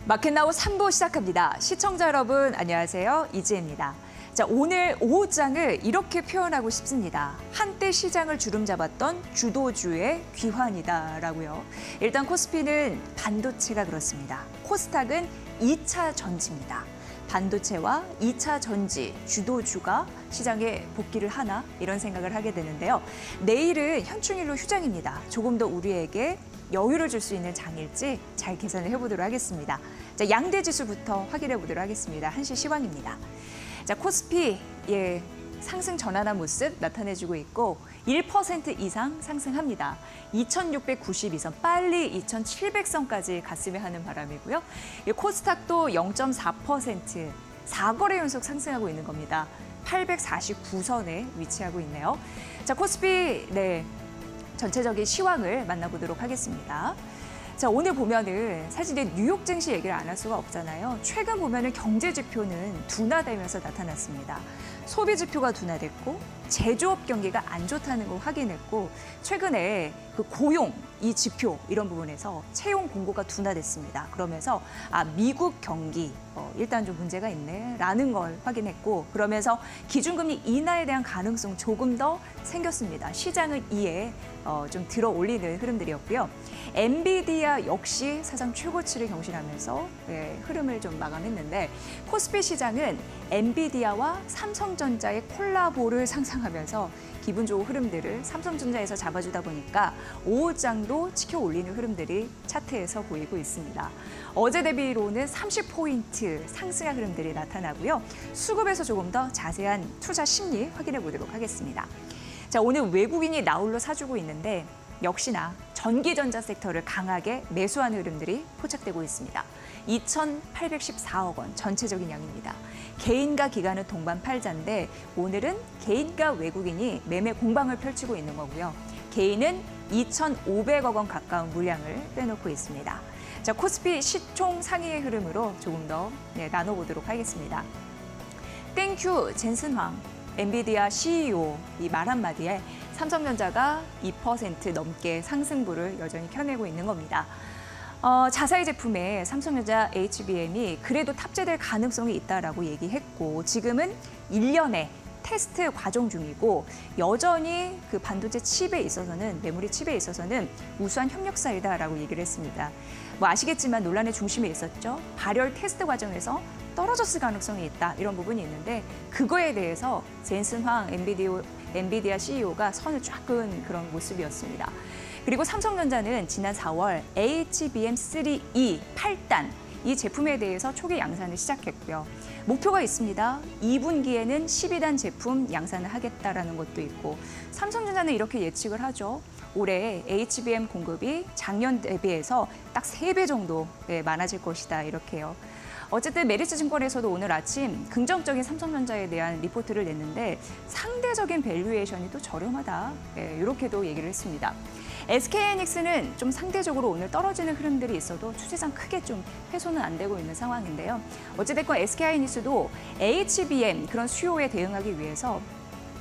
마켓나우 3부 시작합니다. 시청자 여러분 안녕하세요. 이지혜입니다. 자, 오늘 오후장을 이렇게 표현하고 싶습니다. 한때 시장을 주름잡았던 주도주의 귀환이다라고요. 일단 코스피는 반도체가 그렇습니다. 코스닥은 2차 전지입니다. 반도체와 2차 전지 주도주가 시장에 복귀를 하나 이런 생각을 하게 되는데요. 내일은 현충일로 휴장입니다. 조금 더 우리에게 여유를 줄 수 있는 장일지 잘 계산을 해보도록 하겠습니다. 자, 양대 지수부터 확인해 보도록 하겠습니다. 1시 시황입니다. 자, 코스피 상승 전환한 모습 나타내주고 있고 1% 이상 상승합니다. 2692선, 빨리 2700선까지 갔으면 하는 바람이고요. 코스닥도 0.4%, 4거래 연속 상승하고 있는 겁니다. 849선에 위치하고 있네요. 자, 코스피 전체적인 시황을 만나보도록 하겠습니다. 자, 오늘 보면은 사실 이제 뉴욕 증시 얘기를 안 할 수가 없잖아요. 최근 보면은 경제 지표는 둔화되면서 나타났습니다. 소비 지표가 둔화됐고 제조업 경기가 안 좋다는 걸 확인했고 최근에 그 고용 이 지표 이런 부분에서 채용 공고가 둔화됐습니다. 그러면서 미국 경기 일단 좀 문제가 있네라는 걸 확인했고 그러면서 기준금리 인하에 대한 가능성 조금 더 생겼습니다. 시장은 이에 좀 들어 올리는 흐름들이었고요. 엔비디아 역시 사상 최고치를 경신하면서 흐름을 좀 마감했는데 코스피 시장은 엔비디아와 삼성전자의 콜라보를 상상하면서 기분 좋은 흐름들을 삼성전자에서 잡아주다 보니까 오후장도 치켜 올리는 흐름들이 차트에서 보이고 있습니다. 어제 대비로는 30포인트 상승한 흐름들이 나타나고요. 수급에서 조금 더 자세한 투자 심리 확인해 보도록 하겠습니다. 자, 오늘 외국인이 나홀로 사주고 있는데 역시나 전기전자 섹터를 강하게 매수하는 흐름들이 포착되고 있습니다. 2,814억 원 전체적인 양입니다. 개인과 기관은 동반 팔자인데 오늘은 개인과 외국인이 매매 공방을 펼치고 있는 거고요. 개인은 2,500억 원 가까운 물량을 빼놓고 있습니다. 자, 코스피 시총 상위의 흐름으로 조금 더 나눠보도록 하겠습니다. 땡큐 젠슨황 엔비디아 CEO 이 말 한마디에 삼성전자가 2% 넘게 상승부를 여전히 켜내고 있는 겁니다. 자사의 제품에 삼성전자 HBM이 그래도 탑재될 가능성이 있다라고 얘기했고 지금은 1년에 테스트 과정 중이고 여전히 그 반도체 칩에 있어서는 메모리 칩에 있어서는 우수한 협력사이다라고 얘기를 했습니다. 뭐 아시겠지만 논란의 중심에 있었죠. 발열 테스트 과정에서 떨어졌을 가능성이 있다 이런 부분이 있는데 그거에 대해서 젠슨 황 엔비디아 CEO가 선을 쫙 그은 그런 모습이었습니다. 그리고 삼성전자는 지난 4월 HBM3E 8단 이 제품에 대해서 초기 양산을 시작했고요. 목표가 있습니다. 2분기에는 12단 제품 양산을 하겠다라는 것도 있고 삼성전자는 이렇게 예측을 하죠. 올해 HBM 공급이 작년 대비해서 딱 3배 정도 많아질 것이다 이렇게요. 어쨌든 메리츠 증권에서도 오늘 아침 긍정적인 삼성전자에 대한 리포트를 냈는데 상대적인 밸류에이션이 또 저렴하다 이렇게도 얘기를 했습니다. SK하이닉스는 좀 상대적으로 오늘 떨어지는 흐름들이 있어도 추세상 크게 좀 해소는 안 되고 있는 상황인데요. 어찌됐건 SK하이닉스도 HBM 그런 수요에 대응하기 위해서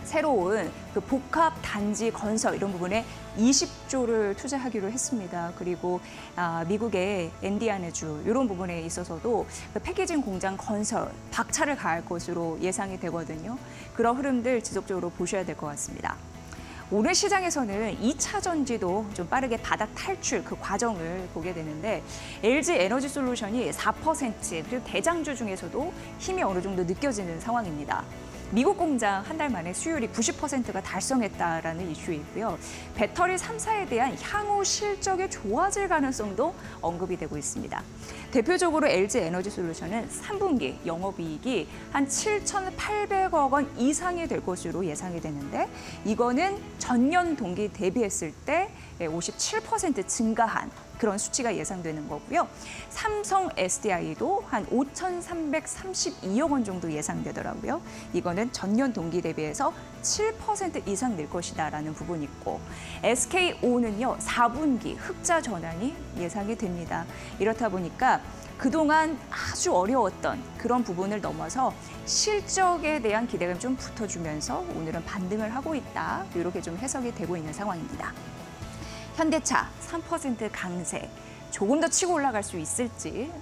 새로운 그 복합 단지 건설 이런 부분에 20조를 투자하기로 했습니다. 그리고 미국의 엔디아나주 이런 부분에 있어서도 그 패키징 공장 건설 박차를 가할 것으로 예상이 되거든요. 그런 흐름들 지속적으로 보셔야 될 것 같습니다. 오늘 시장에서는 2차 전지도 좀 빠르게 바닥 탈출 그 과정을 보게 되는데 LG 에너지 솔루션이 4% 그리고 대장주 중에서도 힘이 어느 정도 느껴지는 상황입니다. 미국 공장 한 달 만에 수율이 90%가 달성했다라는 이슈이고요. 배터리 3사에 대한 향후 실적이 좋아질 가능성도 언급이 되고 있습니다. 대표적으로 LG 에너지 솔루션은 3분기 영업이익이 한 7,800억 원 이상이 될 것으로 예상이 되는데 이거는 전년 동기 대비했을 때 57% 증가한 그런 수치가 예상되는 거고요. 삼성 SDI도 한 5,332억 원 정도 예상되더라고요. 이거는 전년 동기 대비해서 7% 이상 늘 것이다라는 부분이 있고 SKO는요. 4분기 흑자 전환이 예상이 됩니다. 이렇다 보니까 그동안 아주 어려웠던 그런 부분을 넘어서 실적에 대한 기대감이 좀 붙어주면서 오늘은 반등을 하고 있다. 이렇게 좀 해석이 되고 있는 상황입니다. 현대차 3% 강세, 조금 더 치고 올라갈 수 있을지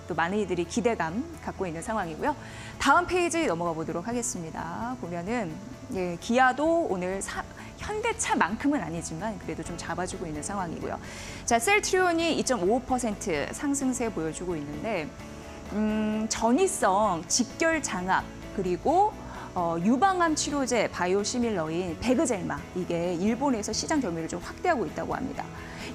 또 많은 이들이 기대감 갖고 있는 상황이고요. 다음 페이지 넘어가 보도록 하겠습니다. 보면은 예, 기아도 오늘 현대차만큼은 아니지만 그래도 좀 잡아주고 있는 상황이고요. 자, 셀트리온이 2.55% 상승세 보여주고 있는데 전이성 직결 장압 그리고 유방암 치료제 바이오시밀러인 베그젤마 이게 일본에서 시장 점유율을 좀 확대하고 있다고 합니다.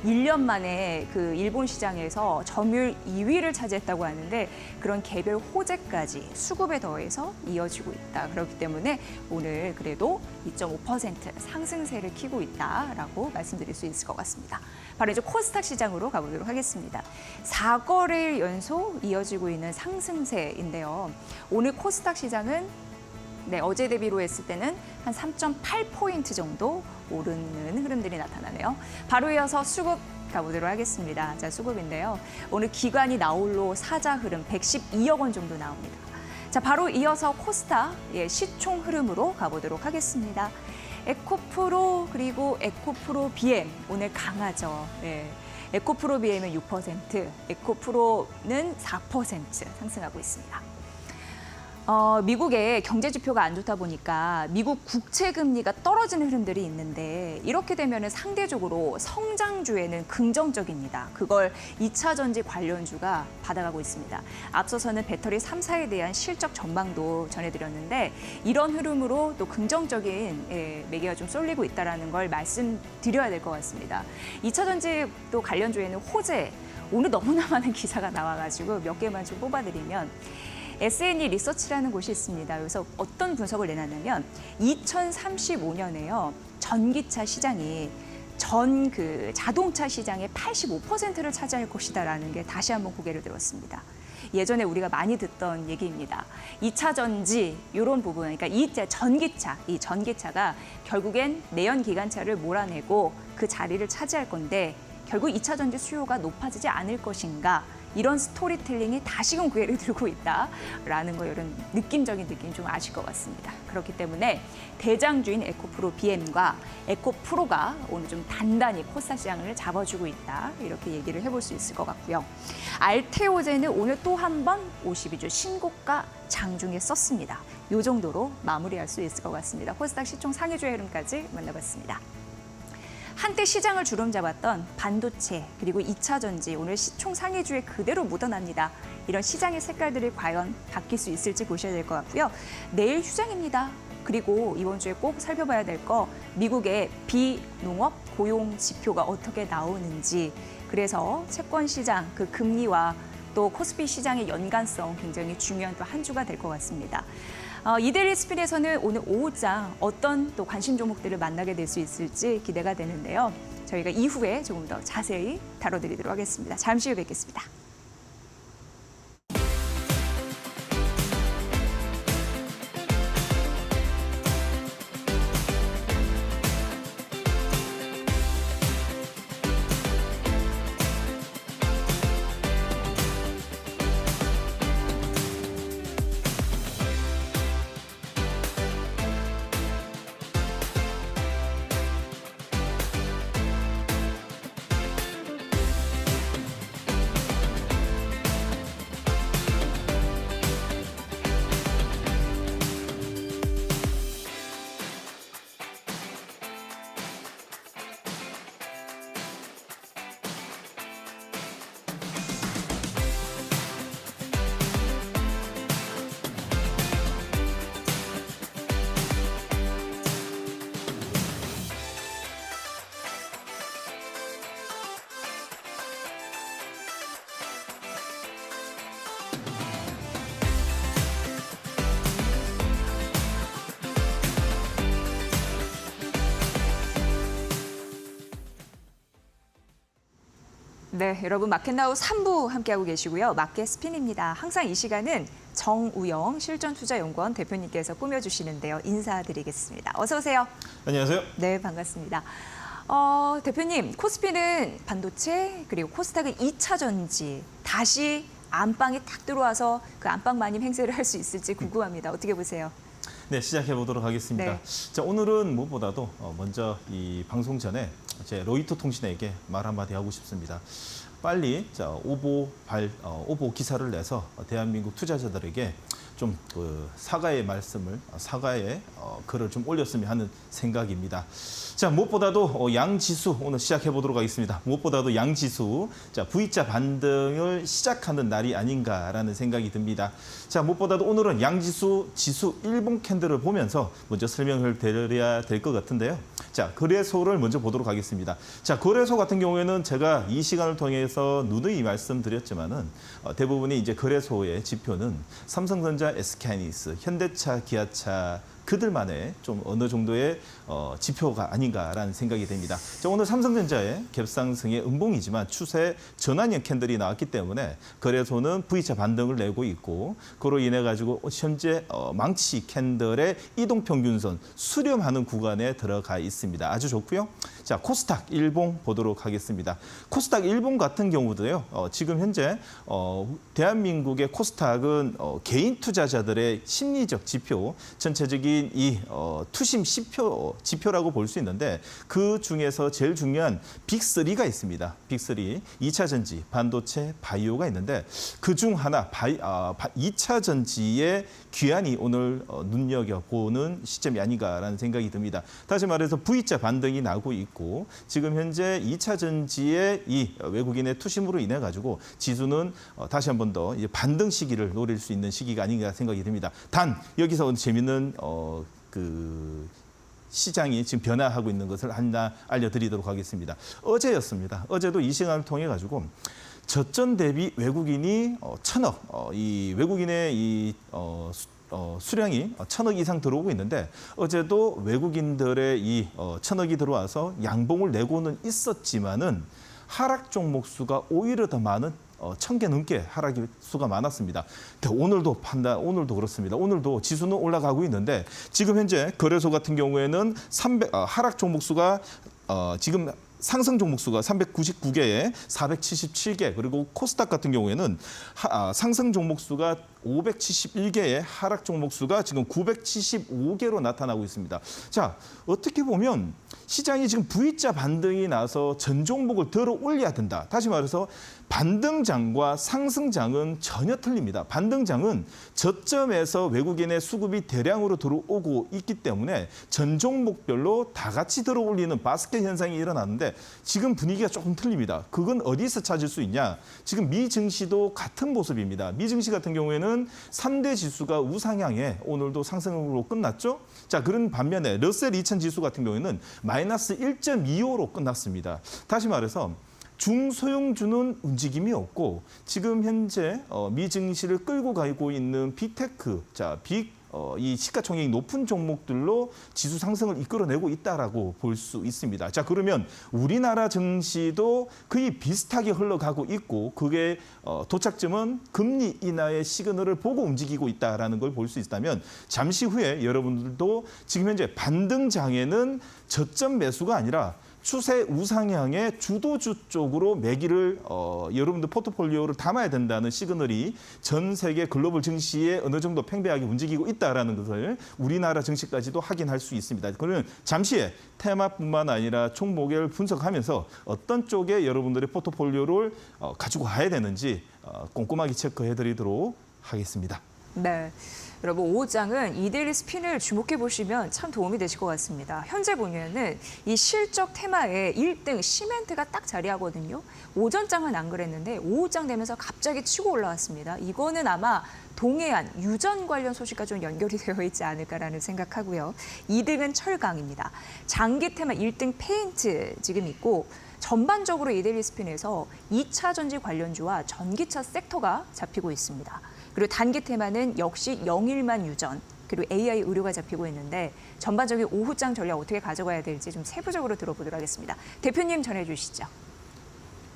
1년 만에 그 일본 시장에서 점유율 2위를 차지했다고 하는데 그런 개별 호재까지 수급에 더해서 이어지고 있다. 그렇기 때문에 오늘 그래도 2.5% 상승세를 키고 있다라고 말씀드릴 수 있을 것 같습니다. 바로 이제 코스닥 시장으로 가보도록 하겠습니다. 4거래일 연속 이어지고 있는 상승세인데요. 오늘 코스닥 시장은 어제 대비로 했을 때는 한 3.8포인트 정도 오르는 흐름들이 나타나네요. 바로 이어서 수급 가보도록 하겠습니다. 자, 수급인데요. 오늘 기관이 나홀로 사자 흐름 112억 원 정도 나옵니다. 자, 바로 이어서 코스닥 시총 흐름으로 가보도록 하겠습니다. 에코프로 그리고 에코프로 BM 오늘 강하죠. 에코프로 BM은 6%, 에코프로는 4% 상승하고 있습니다. 미국의 경제 지표가 안 좋다 보니까 미국 국채 금리가 떨어지는 흐름들이 있는데 이렇게 되면 상대적으로 성장주에는 긍정적입니다. 그걸 2차 전지 관련주가 받아가고 있습니다. 앞서서는 배터리 3사에 대한 실적 전망도 전해드렸는데 이런 흐름으로 또 긍정적인 매개가 좀 쏠리고 있다는 걸 말씀드려야 될 것 같습니다. 2차 전지 또 관련주에는 호재, 오늘 너무나 많은 기사가 나와가지고 몇 개만 좀 뽑아드리면 S&E 리서치라는 곳이 있습니다. 여기서 어떤 분석을 내놨냐면 2035년에요. 전기차 시장이 전 자동차 시장의 85%를 차지할 것이다라는 게 다시 한번 고개를 들었습니다. 예전에 우리가 많이 듣던 얘기입니다. 2차 전지 이런 부분, 그러니까 이 전기차가 결국엔 내연 기관차를 몰아내고 그 자리를 차지할 건데 결국 2차 전지 수요가 높아지지 않을 것인가? 이런 스토리텔링이 다시금 고개를 들고 있다라는 거 이런 느낌적인 느낌 좀 아실 것 같습니다. 그렇기 때문에 대장주인 에코프로 BM과 에코프로가 오늘 좀 단단히 코스닥 시장을 잡아주고 있다 이렇게 얘기를 해볼 수 있을 것 같고요. 알테오제는 오늘 또 한 번 52주 신고가 장중에 썼습니다. 이 정도로 마무리할 수 있을 것 같습니다. 코스닥 시총 상위주의 흐름까지 만나봤습니다. 한때 시장을 주름잡았던 반도체 그리고 2차 전지 오늘 시총 상위주에 그대로 묻어납니다. 이런 시장의 색깔들이 과연 바뀔 수 있을지 보셔야 될 것 같고요. 내일 휴장입니다. 그리고 이번 주에 꼭 살펴봐야 될 거 미국의 비농업 고용 지표가 어떻게 나오는지 그래서 채권 시장 그 금리와 또 코스피 시장의 연관성 굉장히 중요한 또 한 주가 될 것 같습니다. 이데일리 스핀에서는 오늘 오후장 어떤 또 관심 종목들을 만나게 될 수 있을지 기대가 되는데요. 저희가 이후에 조금 더 자세히 다뤄드리도록 하겠습니다. 잠시 후 뵙겠습니다. 네, 여러분 마켓나우 3부 함께하고 계시고요. 마켓 스핀입니다. 항상 이 시간은 정우영 실전투자연구원 대표님께서 꾸며주시는데요. 인사드리겠습니다. 어서 오세요. 안녕하세요. 네, 반갑습니다. 대표님, 코스피는 반도체 그리고 코스닥은 2차 전지 다시 안방에 딱 들어와서 그 안방 마님 행세를 할 수 있을지 궁금합니다. 어떻게 보세요? 네, 시작해 보도록 하겠습니다. 네. 자, 오늘은 무엇보다도 먼저 이 방송 전에 제 로이터 통신에게 말 한마디 하고 싶습니다. 빨리 오보 기사를 내서 대한민국 투자자들에게 좀 사과의 말씀을 사과의 글을 좀 올렸으면 하는 생각입니다. 자, 무엇보다도 양지수 오늘 시작해 보도록 하겠습니다. 무엇보다도 양지수 V자 반등을 시작하는 날이 아닌가라는 생각이 듭니다. 자, 무엇보다도 오늘은 양지수 지수 일봉 캔들을 보면서 먼저 설명을 드려야 될 것 같은데요. 자, 거래소를 먼저 보도록 하겠습니다. 자, 거래소 같은 경우에는 제가 이 시간을 통해서 누누이 말씀드렸지만은 대부분의 이제 거래소의 지표는 삼성전자, SK하이닉스, 현대차, 기아차 그들만의 좀 어느 정도의 지표가 아닌가라는 생각이 됩니다. 자, 오늘 삼성전자의 갭상승의 음봉이지만 추세 전환형 캔들이 나왔기 때문에 거래소는 V자 반등을 내고 있고 그로 인해 가지고 현재 망치 캔들의 이동평균선 수렴하는 구간에 들어가 있습니다. 아주 좋고요. 자, 코스닥 일봉 보도록 하겠습니다. 코스닥 일봉 같은 경우도요. 지금 현재 대한민국의 코스닥은 개인 투자자들의 심리적 지표, 전체적인 이 투심 지표라고 볼 수 있는데 그 중에서 제일 중요한 빅3가 있습니다. 빅3, 2차 전지, 반도체, 바이오가 있는데 그중 하나 2차 전지의 귀환이 오늘 눈여겨보는 시점이 아닌가라는 생각이 듭니다. 다시 말해서 V자 반등이 나고 있고 지금 현재 2차 전지의 이 외국인의 투심으로 인해 가지고 지수는 다시 한 번 더 반등 시기를 노릴 수 있는 시기가 아닌가 생각이 듭니다. 단 여기서 재밌는 시장이 지금 변화하고 있는 것을 하나 알려드리도록 하겠습니다. 어제였습니다. 어제도 이 시간을 통해 가지고 저점 대비 외국인이 1,000억, 이 외국인의 이 수량이 1,000억 이상 들어오고 있는데 어제도 외국인들의 이 1,000억이 들어와서 양봉을 내고는 있었지만은 하락 종목 수가 오히려 더 많은 1,000개 넘게 하락 수가 많았습니다. 오늘도 그렇습니다. 오늘도 지수는 올라가고 있는데 지금 현재 거래소 같은 경우에는 하락 종목 수가 지금 상승 종목 수가 399개에 477개 그리고 코스닥 같은 경우에는 상승 종목 수가 571개에 하락 종목 수가 지금 975개로 나타나고 있습니다. 자, 어떻게 보면 시장이 지금 V자 반등이 나서 전 종목을 들어 올려야 된다. 다시 말해서 반등장과 상승장은 전혀 틀립니다. 반등장은 저점에서 외국인의 수급이 대량으로 들어오고 있기 때문에 전 종목별로 다 같이 들어 올리는 바스켓 현상이 일어나는데 지금 분위기가 조금 틀립니다. 그건 어디서 찾을 수 있냐? 지금 미 증시도 같은 모습입니다. 미 증시 같은 경우에는 3대 지수가 우상향에 오늘도 상승으로 끝났죠. 자, 그런 반면에 러셀 2000 지수 같은 경우에는 마이너스 1.25로 끝났습니다. 다시 말해서 중소형주는 움직임이 없고 지금 현재 미 증시를 끌고 가고 있는 빅테크, 이 시가총액이 높은 종목들로 지수 상승을 이끌어내고 있다라고 볼 수 있습니다. 자, 그러면 우리나라 증시도 거의 비슷하게 흘러가고 있고 그게 도착점은 금리 인하의 시그널을 보고 움직이고 있다라는 걸 볼 수 있다면 잠시 후에 여러분들도 지금 현재 반등장에는 저점 매수가 아니라 추세 우상향의 주도주 쪽으로 매기를 여러분들 포트폴리오를 담아야 된다는 시그널이 전 세계 글로벌 증시에 어느 정도 팽배하게 움직이고 있다라는 것을 우리나라 증시까지도 확인할 수 있습니다. 그러면 잠시에 테마뿐만 아니라 총목을 분석하면서 어떤 쪽에 여러분들의 포트폴리오를 가지고 가야 되는지 꼼꼼하게 체크해드리도록 하겠습니다. 네. 여러분, 5장은 이데일리 스핀을 주목해 보시면 참 도움이 되실 것 같습니다. 현재 보면은 이 실적 테마에 1등 시멘트가 딱 자리하거든요. 오전장은 안 그랬는데 5장 되면서 갑자기 치고 올라왔습니다. 이거는 아마 동해안 유전 관련 소식과 좀 연결이 되어 있지 않을까라는 생각하고요. 2등은 철강입니다. 장기 테마 1등 페인트 지금 있고 전반적으로 이데일리 스핀에서 2차 전지 관련주와 전기차 섹터가 잡히고 있습니다. 그리고 단기 테마는 역시 영일만 유전, 그리고 AI 의료가 잡히고 있는데 전반적인 오후장 전략 어떻게 가져가야 될지 좀 세부적으로 들어보도록 하겠습니다. 대표님 전해주시죠.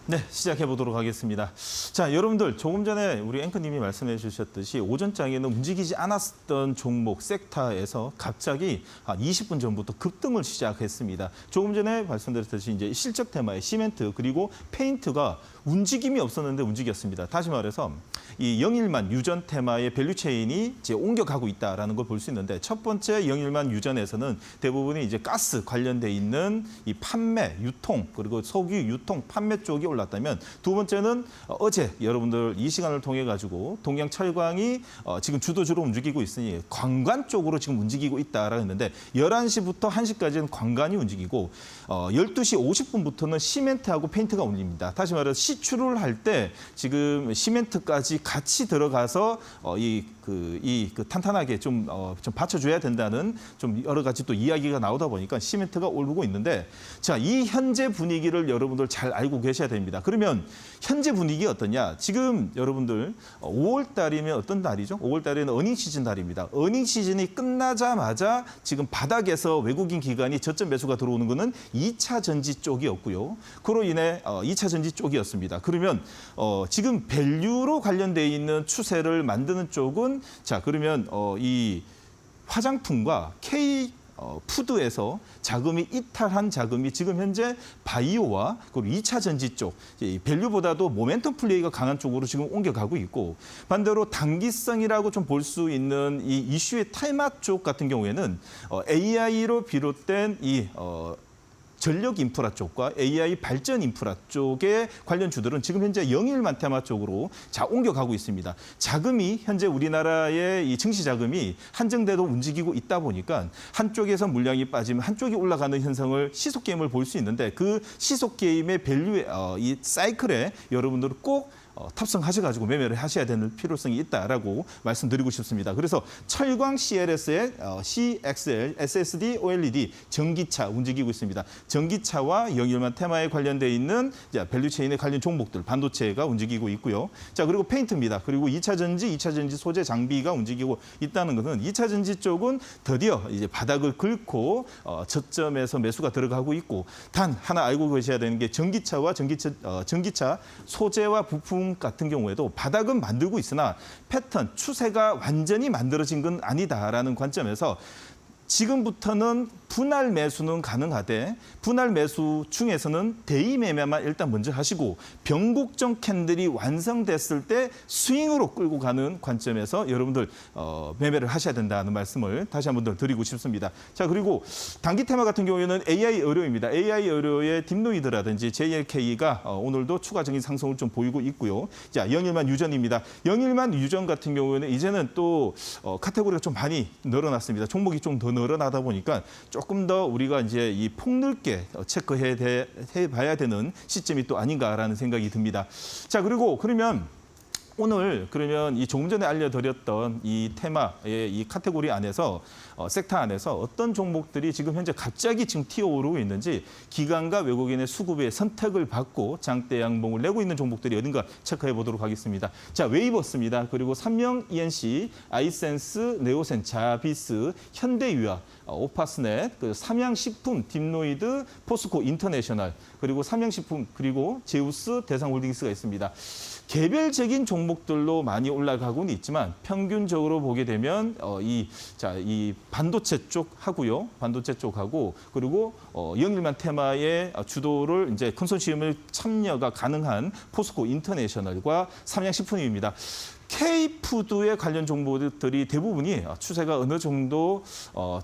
네, 시작해 보도록 하겠습니다. 자, 여러분들 조금 전에 우리 앵커님이 말씀해 주셨듯이 오전장에는 움직이지 않았던 종목 섹터에서 갑자기 한 20분 전부터 급등을 시작했습니다. 조금 전에 말씀드렸듯이 이제 실적 테마의 시멘트 그리고 페인트가 움직임이 없었는데 움직였습니다. 다시 말해서 이 영일만 유전 테마의 밸류체인이 이제 옮겨가고 있다라는 걸 볼 수 있는데 첫 번째 영일만 유전에서는 대부분이 이제 가스 관련돼 있는 이 판매, 유통 그리고 석유 유통 판매 쪽이 올랐습니다. 올랐다면 두 번째는 어제 여러분들 이 시간을 통해 가지고 동양 철강이 지금 주도주로 움직이고 있으니 관관 쪽으로 지금 움직이고 있다라고 했는데 11시부터 1시까지는 관관이 움직이고 12시 50분부터는 시멘트하고 페인트가 움직입니다. 다시 말해서 시추를 할 때 지금 시멘트까지 같이 들어가서 탄탄하게 좀 받쳐줘야 된다는 좀 여러 가지 또 이야기가 나오다 보니까 시멘트가 오르고 있는데 자, 이 현재 분위기를 여러분들 잘 알고 계셔야 됩니다. 그러면 현재 분위기 어떠냐? 지금 여러분들 5월 달이면 어떤 달이죠? 5월 달에는 어닝 시즌 달입니다. 어닝 시즌이 끝나자마자 지금 바닥에서 외국인 기관이 저점 매수가 들어오는 거는 2차 전지 쪽이었고요. 그로 인해 2차 전지 쪽이었습니다. 그러면 지금 밸류로 관련돼 있는 추세를 만드는 쪽은 자, 그러면 이 화장품과 K 푸드에서 자금이 이탈한 자금이 지금 현재 바이오와 그리고 2차 전지 쪽, 밸류보다도 모멘텀 플레이가 강한 쪽으로 지금 옮겨가고 있고 반대로 단기성이라고 좀 볼 수 있는 이 이슈의 테마 쪽 같은 경우에는 AI로 비롯된 이 전력 인프라 쪽과 AI 발전 인프라 쪽의 관련 주들은 지금 현재 영일만 테마 쪽으로 옮겨가고 있습니다. 자금이 현재 우리나라의 이 증시 자금이 한정돼도 움직이고 있다 보니까 한쪽에서 물량이 빠지면 한쪽이 올라가는 현상을 시속 게임을 볼 수 있는데 그 시속 게임의 밸류의 이 사이클에 여러분들은 꼭 탑승하셔가지고 매매를 하셔야 되는 필요성이 있다라고 말씀드리고 싶습니다. 그래서 철광 CLS의 CXL, SSD, OLED 전기차 움직이고 있습니다. 전기차와 영일만 테마에 관련돼 있는 밸류체인에 관련 종목들, 반도체가 움직이고 있고요. 자, 그리고 페인트입니다. 그리고 2차 전지 소재 장비가 움직이고 있다는 것은 2차 전지 쪽은 드디어 이제 바닥을 긁고 저점에서 매수가 들어가고 있고 단 하나 알고 계셔야 되는 게 전기차와 전기차 소재와 부품 같은 경우에도 바닥은 만들고 있으나 패턴, 추세가 완전히 만들어진 건 아니다라는 관점에서 지금부터는 분할 매수는 가능하되 분할 매수 중에서는 대의 매매만 일단 먼저 하시고 변곡점 캔들이 완성됐을 때 스윙으로 끌고 가는 관점에서 여러분들 매매를 하셔야 된다는 말씀을 다시 한번 더 드리고 싶습니다. 자, 그리고 단기 테마 같은 경우에는 AI 의료입니다. AI 의료의 딥노이드라든지 JLK가 오늘도 추가적인 상승을 좀 보이고 있고요. 자, 영일만 유전입니다. 영일만 유전 같은 경우에는 이제는 또 카테고리가 좀 많이 늘어났습니다. 종목이 좀 더 늘어나다 보니까 조금 더 우리가 이제 이 폭넓게 해봐야 되는 시점이 또 아닌가라는 생각이 듭니다. 자, 그리고 그러면 오늘 그러면 이 조금 전에 알려드렸던 이 테마의 이 카테고리 안에서 섹터 안에서 어떤 종목들이 지금 현재 갑자기 지금 튀어오르고 있는지 기관과 외국인의 수급의 선택을 받고 장대 양봉을 내고 있는 종목들이 어딘가 체크해 보도록 하겠습니다. 자, 웨이버스입니다. 그리고 삼명 ENC, 아이센스, 네오센, 자비스, 현대유아, 오파스넷, 삼양식품, 딥노이드, 포스코 인터내셔널, 그리고 삼양식품, 그리고 제우스, 대상홀딩스가 있습니다. 개별적인 종목들로 많이 올라가고는 있지만 평균적으로 보게 되면 이 반도체 쪽 하고요, 반도체 쪽하고 그리고 영일만 테마의 주도를 이제 컨소시엄을 참여가 가능한 포스코 인터내셔널과 삼양식품입니다. K푸드의 관련 종목들이 대부분이 추세가 어느 정도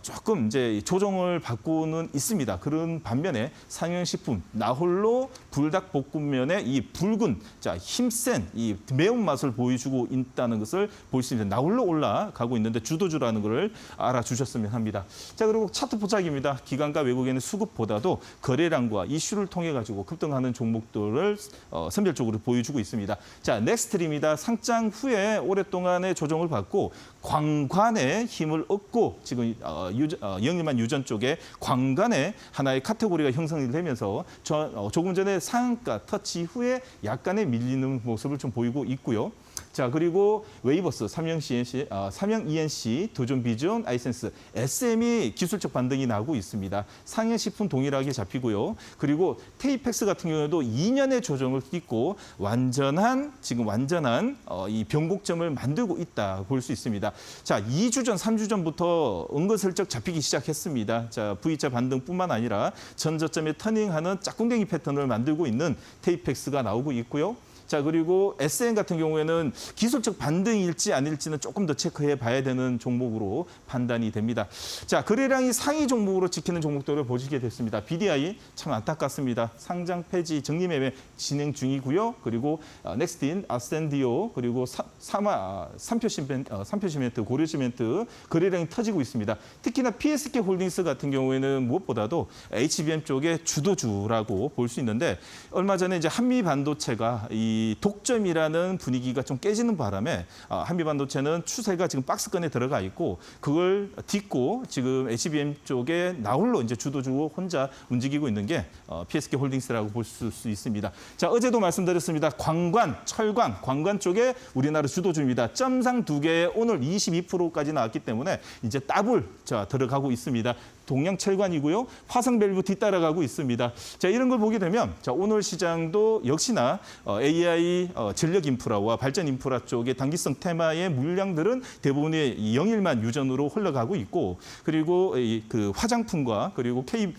조금 이제 조정을 받고는 있습니다. 그런 반면에 삼양식품, 나홀로 불닭볶음면의 이 붉은 힘센 이 매운맛을 보여주고 있다는 것을 볼 수 있습니다. 나홀로 올라가고 있는데 주도주라는 것을 알아주셨으면 합니다. 자, 그리고 차트 포착입니다. 기관과 외국인의 수급보다도 거래량과 이슈를 통해 가지고 급등하는 종목들을 선별적으로 보여주고 있습니다. 자, 넥스트입니다. 상장 후에 오랫동안의 조정을 받고 광관의 힘을 얻고 지금 영일만 유전 쪽에 광관의 하나의 카테고리가 형성이 되면서 조금 전에 상한가 터치 후에 약간의 밀리는 모습을 좀 보이고 있고요. 자, 그리고 웨이버스, 삼양 ENC, 도전 비전, 아이센스, SM이 기술적 반등이 나고 있습니다. 상해식품 동일하게 잡히고요. 그리고 테이펙스 같은 경우에도 2년의 조정을 딛고 완전한 이 변곡점을 만들고 있다 볼 수 있습니다. 자, 2주 전, 3주 전부터 은근슬쩍 잡히기 시작했습니다. 자, V자 반등뿐만 아니라 전 저점에 터닝하는 짝꿍댕이 패턴을 만들고 있는 테이펙스가 나오고 있고요. 자, 그리고 SN 같은 경우에는 기술적 반등일지 아닐지는 조금 더 체크해 봐야 되는 종목으로 판단이 됩니다. 자, 거래량이 상위 종목으로 지키는 종목들을 보시게 됐습니다. BDI 참 안타깝습니다. 상장 폐지 정리 매매 진행 중이고요. 그리고 넥스틴, 아센디오, 그리고 삼표시멘트, 고려시멘트 거래량이 터지고 있습니다. 특히나 PSK 홀딩스 같은 경우에는 무엇보다도 HBM 쪽의 주도주라고 볼 수 있는데 얼마 전에 이제 한미 반도체가 이 독점이라는 분위기가 좀 깨지는 바람에 한미 반도체는 추세가 지금 박스권에 들어가 있고 그걸 딛고 지금 HBM 쪽에 나홀로 이제 주도주 혼자 움직이고 있는 게 PSK 홀딩스라고 볼 수 있습니다. 자, 어제도 말씀드렸습니다. 관관 쪽에 우리나라 주도주입니다. 점상 2개에 오늘 22%까지 나왔기 때문에 이제 더블 들어가고 있습니다. 동양철관이고요. 화성밸브 뒤따라가고 있습니다. 자, 이런 걸 보게 되면 자, 오늘 시장도 역시나 AI 전력 인프라와 발전 인프라 쪽의 단기성 테마의 물량들은 대부분의 영일만 유전으로 흘러가고 있고 그리고 그 화장품과 그리고 K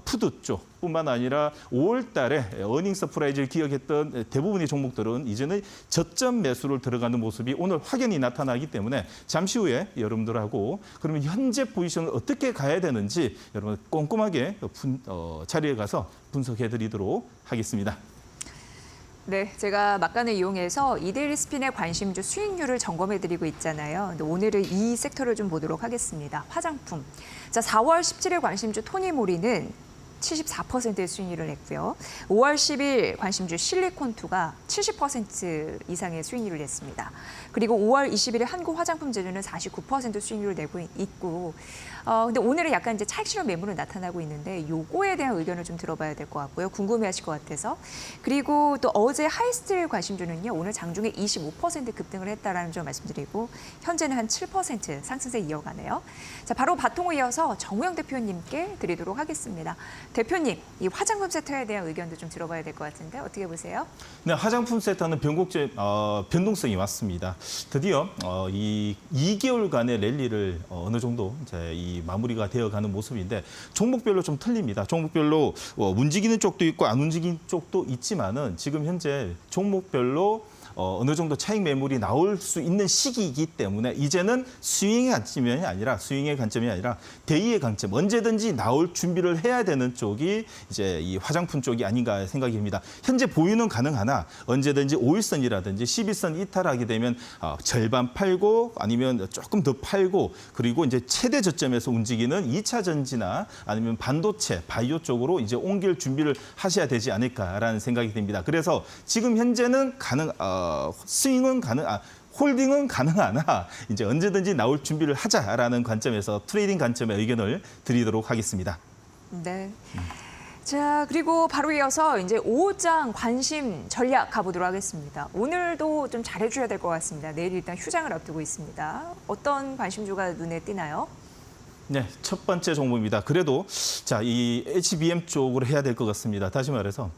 푸드 쪽뿐만 아니라 5월 달에 어닝 서프라이즈를 기억했던 대부분의 종목들은 이제는 저점 매수를 들어가는 모습이 오늘 확연히 나타나기 때문에 잠시 후에 여러분들하고 그러면 현재 포지션을 어떻게 가야 되는지 여러분 꼼꼼하게 자리에 가서 분석해 드리도록 하겠습니다. 네, 제가 막간을 이용해서 이데일리 스핀의 관심주 수익률을 점검해드리고 있잖아요. 근데 오늘은 이 섹터를 좀 보도록 하겠습니다. 화장품. 자, 4월 17일 관심주 토니모리는 74%의 수익률을 냈고요. 5월 10일 관심주 실리콘투가 70% 이상의 수익률을 냈습니다. 그리고 5월 21일 한국화장품제조는 49% 수익률을 내고 있고 근데 오늘은 약간 이제 차익 실현 매물은 나타나고 있는데 요거에 대한 의견을 좀 들어봐야 될 것 같고요. 궁금해하실 것 같아서. 그리고 또 어제 하이스틸 관심주는요. 오늘 장중에 25% 급등을 했다라는 점 말씀드리고 현재는 한 7% 상승세 이어가네요. 자, 바로 바통을 이어서 정우영 대표님께 드리도록 하겠습니다. 대표님, 이 화장품 섹터에 대한 의견도 좀 들어봐야 될 것 같은데 어떻게 보세요? 네, 화장품 섹터는 변동성이 왔습니다. 드디어 이 2개월간의 랠리를 어느 정도 이제 이 마무리가 되어가는 모습인데 종목별로 좀 틀립니다. 종목별로 움직이는 쪽도 있고 안 움직이는 쪽도 있지만은 지금 현재 종목별로 어느 정도 차익 매물이 나올 수 있는 시기이기 때문에 이제는 스윙의 관점이 아니라 대의의 관점, 언제든지 나올 준비를 해야 되는 쪽이 이제 이 화장품 쪽이 아닌가 생각이 듭니다. 현재 보유는 가능하나 언제든지 5일선이라든지 11선 이탈하게 되면 절반 팔고 아니면 조금 더 팔고 그리고 이제 최대 저점에서 움직이는 2차 전지나 아니면 반도체, 바이오 쪽으로 이제 옮길 준비를 하셔야 되지 않을까라는 생각이 듭니다. 그래서 지금 현재는 홀딩은 가능하나 이제 언제든지 나올 준비를 하자라는 관점에서 트레이딩 관점의 의견을 드리도록 하겠습니다. 네. 자, 그리고 바로 이어서 이제 5장 관심 전략 가보도록 하겠습니다. 오늘도 좀 잘해줘야 될 것 같습니다. 내일 일단 휴장을 앞두고 있습니다. 어떤 관심주가 눈에 띄나요? 네, 첫 번째 종목입니다. 그래도 자, 이 HBM 쪽으로 해야 될 것 같습니다. 다시 말해서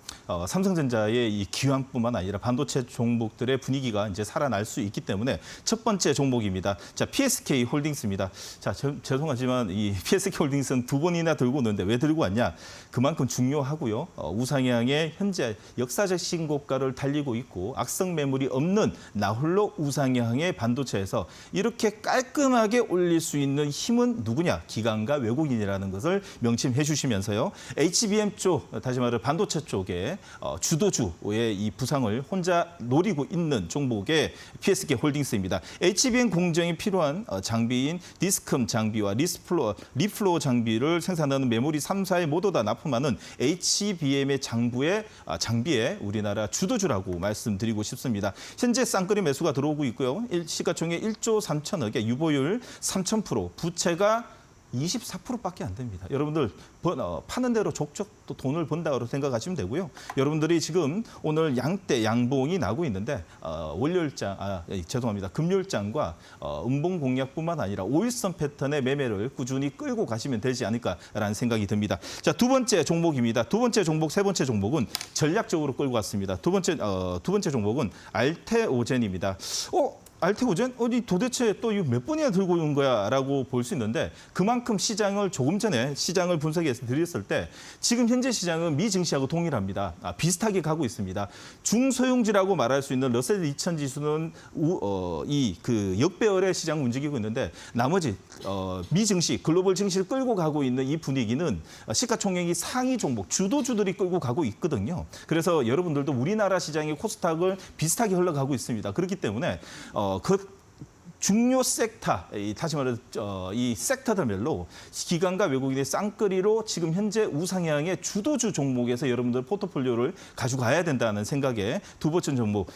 삼성전자의 이 기왕뿐만 아니라 반도체 종목들의 분위기가 이제 살아날 수 있기 때문에 첫 번째 종목입니다. 자, PSK 홀딩스입니다. 자, 죄송하지만 이 PSK 홀딩스는 2번이나 들고 오는데 왜 들고 왔냐? 그만큼 중요하고요. 우상향의 현재 역사적 신고가를 달리고 있고 악성 매물이 없는 나홀로 우상향의 반도체에서 이렇게 깔끔하게 올릴 수 있는 힘은 누구냐? 기관과 외국인이라는 것을 명심해 주시면서요. HBM 쪽, 다시 말해 반도체 쪽에 주도주의 이 부상을 혼자 노리고 있는 종목의 PSK 홀딩스입니다. HBM 공정이 필요한 장비인 디스컴 장비와 리플로어 장비를 생산하는 메모리 3사에 모두 다 납품하는 HBM의 장비에 우리나라 주도주라고 말씀드리고 싶습니다. 현재 쌍끌이 매수가 들어오고 있고요. 시가총액 1조 3천억에 유보율 3,000%, 부채가 24%밖에 안 됩니다. 여러분들 파는 대로 족족 또 돈을 번다고 생각하시면 되고요. 여러분들이 지금 오늘 양봉이 나고 있는데 금요일장과 음봉 공략뿐만 아니라 5일선 패턴의 매매를 꾸준히 끌고 가시면 되지 않을까라는 생각이 듭니다. 자, 두 번째 종목입니다. 세 번째 종목은 전략적으로 끌고 갔습니다. 두 번째 종목은 알테오젠입니다. 알테오젠 어디 도대체 또 몇 번이나 들고 온 거야라고 볼 수 있는데 그만큼 시장을 조금 전에 시장을 분석해서 드렸을 때 지금 현재 시장은 미 증시하고 동일합니다. 비슷하게 가고 있습니다. 중소형주라고 말할 수 있는 러셀 2000 지수는 이 역배열의 시장 움직이고 있는데 나머지 미 증시, 글로벌 증시를 끌고 가고 있는 이 분위기는 시가총액이 상위 종목 주도주들이 끌고 가고 있거든요. 그래서 여러분들도 우리나라 시장의 코스닥을 비슷하게 흘러가고 있습니다. 그렇기 때문에 중요 섹터, 다시 말해서 이 섹터들별로 기관과 외국인의 쌍끌이로 지금 현재 우상향의 주도주 종목에서 여러분들 포트폴리오를 가져가야 된다는 생각에 두 번째 종목,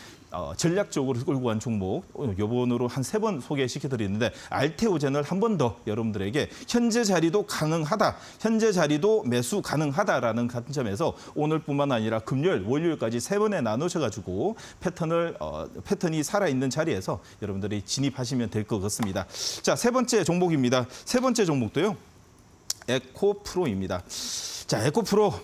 전략적으로 끌고 간 종목, 요번으로 한 3번 소개시켜드리는데 알테오젠을 한 번 더 여러분들에게 현재 자리도 가능하다, 현재 자리도 매수 가능하다라는 관점에서 오늘뿐만 아니라 금요일, 월요일까지 3번에 나누셔가지고 패턴이 살아있는 자리에서 여러분들이 진입하시면 될 것 같습니다. 자, 3번째 종목입니다. 3번째 종목도요. 에코프로입니다. 자, 에코프로,